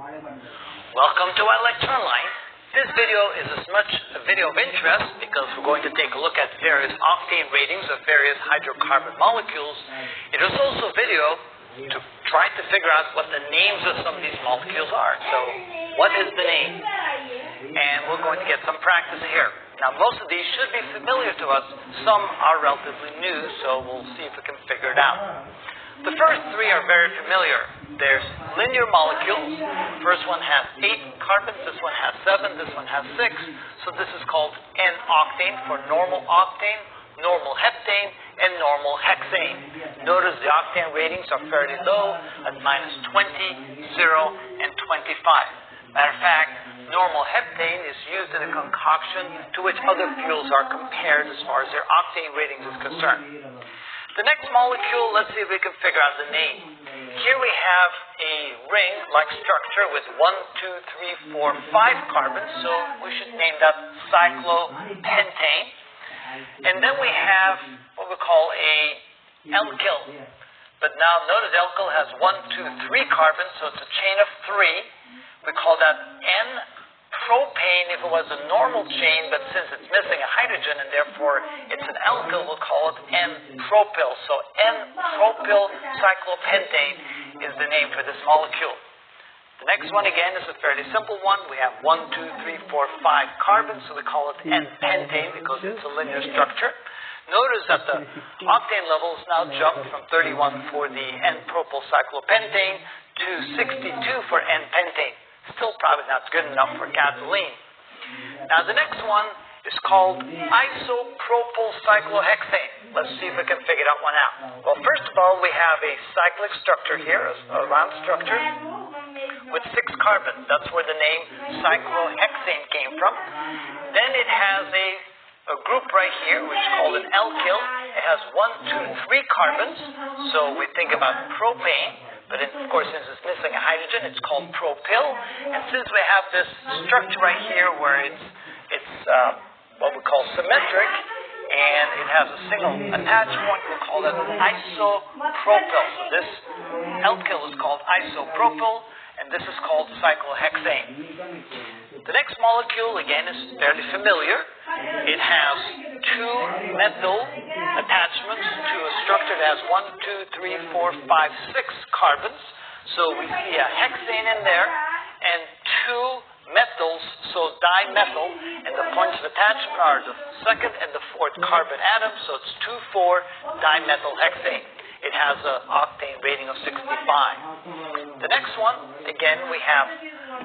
Welcome to our lecture online. This video is as much a video of interest because we're going to take a look at various octane ratings of various hydrocarbon molecules. It is also a video to try to figure out what the names of some of these molecules are. So, what is the name? And we're going to get some practice here. Now, most of these should be familiar to us. Some are relatively new, so we'll see if we can figure it out. The first three are very familiar. There's linear molecules. First one has 8 carbons, this one has 7, this one has 6. So this is called N-octane for normal octane, normal heptane, and normal hexane. Notice the octane ratings are fairly low at -20, 0, and 25. Matter of fact, normal heptane is used in a concoction to which other fuels are compared as far as their octane ratings is concerned. The next molecule, let's see if we can figure out the name. Here we have a ring-like structure with 1, 2, 3, 4, 5 carbons, so we should name that cyclopentane. And then we have what we call a alkyl. But now notice alkyl has 1, 2, 3 carbons, so it's a chain of 3. We call that N-propane if it was a normal chain, but since it's missing a hydrogen and therefore it's an alkyl, we'll call it N-propyl. So N-propyl cyclopentane is the name for this molecule. The next one again is a fairly simple one. We have 1, 2, 3, 4, 5 carbons, so we call it N-pentane because it's a linear structure. Notice that the octane levels now jumped from 31 for the N-propyl cyclopentane to 62 for N-pentane. Still probably not good enough for gasoline. Now the next one is called isopropyl cyclohexane. Let's see if we can figure that one out. Well, first of all, we have a cyclic structure here, a round structure with 6 carbons. That's where the name cyclohexane came from. Then it has a group right here, which is called an alkyl. It has 1, 2, 3 carbons. So we think about propane. But of course, since it's missing a hydrogen, it's called propyl. And since we have this structure right here where it's what we call symmetric, and it has a single attach point, we'll call that isopropyl. So this alkyl is called isopropyl, and this is called cyclohexane. The next molecule, again, is fairly familiar. It has 2 methyl attachments to a structure that has 1, 2, 3, 4, 5, 6 carbons. So we see a hexane in there and 2 methyls, so dimethyl, and the points of attachment are the 2nd and the 4th carbon atoms, so it's 2,4 dimethyl hexane. It has an octane rating of 65. The next one, again, we have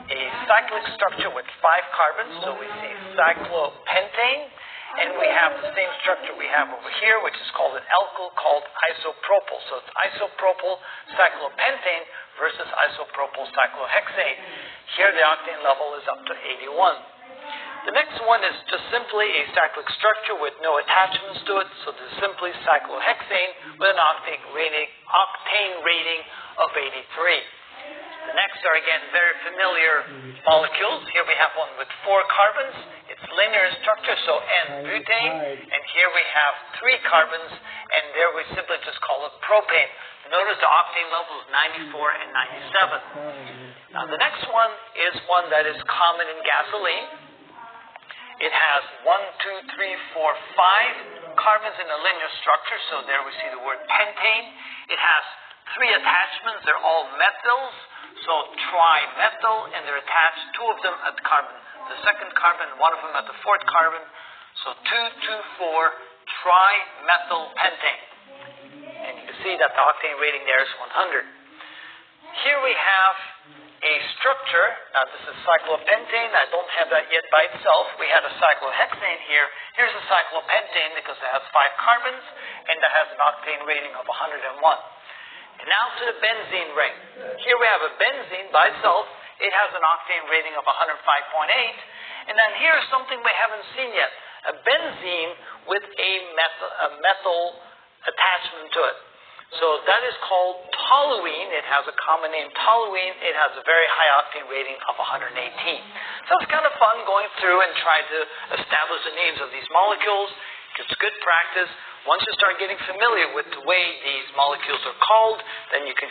a cyclic structure with 5 carbons, so we see cyclopentane, and we have the same structure we have over here, which is called an alkyl called isopropyl. So it's isopropyl cyclopentane versus isopropyl cyclohexane. Here the octane level is up to 81. The next one is just simply a cyclic structure with no attachments to it, so this is simply cyclohexane with an octane rating of 83. The next are again very familiar molecules. Here we have one with 4 carbons. It's linear in structure, so N-butane. And here we have 3 carbons, and there we simply just call it propane. Notice the octane level is 94 and 97. Now the next one is one that is common in gasoline. It has 1, 2, 3, 4, 5 carbons in a linear structure, so there we see the word pentane. It has 3 attachments. They're all methyls, so trimethyl, and they're attached, 2 of them at the 2nd carbon, 1 of them at the 4th carbon. So 2, 2, 4 trimethylpentane. And you can see that the octane rating there is 100. Here we have a structure. Now this is cyclopentane. I don't have that yet by itself. We had a cyclohexane here. Here's a cyclopentane because it has 5 carbons and that has an octane rating of 101. And now to the benzene ring. Here we have a benzene by itself. It has an octane rating of 105.8. And then here's something we haven't seen yet. A benzene with a methyl attachment to it. So that is called toluene. It has a common name, toluene. It has a very high octane rating of 118. So it's kind of fun going through and trying to establish the names of these molecules. It's good practice. Once you start getting familiar with the way these molecules are called, then you can